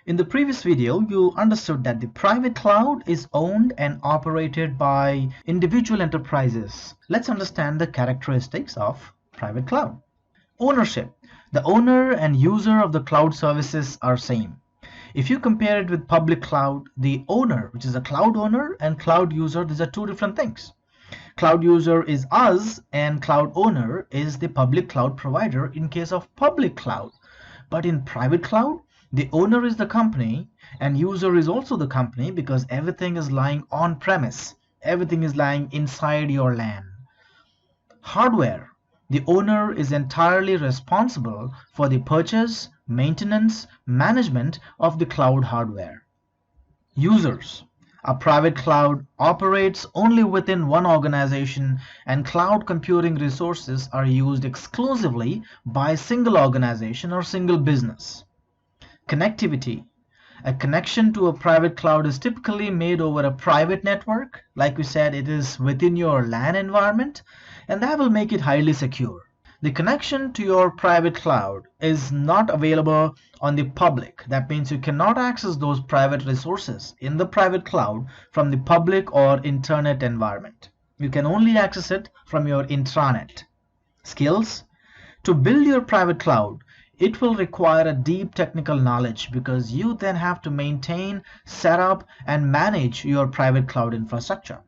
In the previous video, you understood that the private cloud is owned and operated by individual enterprises. Let's understand the characteristics of private cloud. Ownership. The owner and user of the cloud services are same. If you compare it with public cloud, the owner, which is a cloud owner, and cloud user, these are two different things. Cloud user is us and cloud owner is the public cloud provider in case of public cloud. But in private cloud, the owner is the company and user is also the company because everything is lying on premise. Everything is lying inside your LAN. Hardware. The owner is entirely responsible for the purchase, maintenance, management of the cloud hardware. Users. A private cloud operates only within one organization and cloud computing resources are used exclusively by a single organization or single business. Connectivity. A connection to a private cloud is typically made over a private network. Like we said, it is within your LAN environment, and that will make it highly secure. The connection to your private cloud is not available on the public. That means you cannot access those private resources in the private cloud from the public or internet environment. You can only access it from your intranet. Skills. To build your private cloud, it will require a deep technical knowledge because you then have to maintain, set up, and manage your private cloud infrastructure.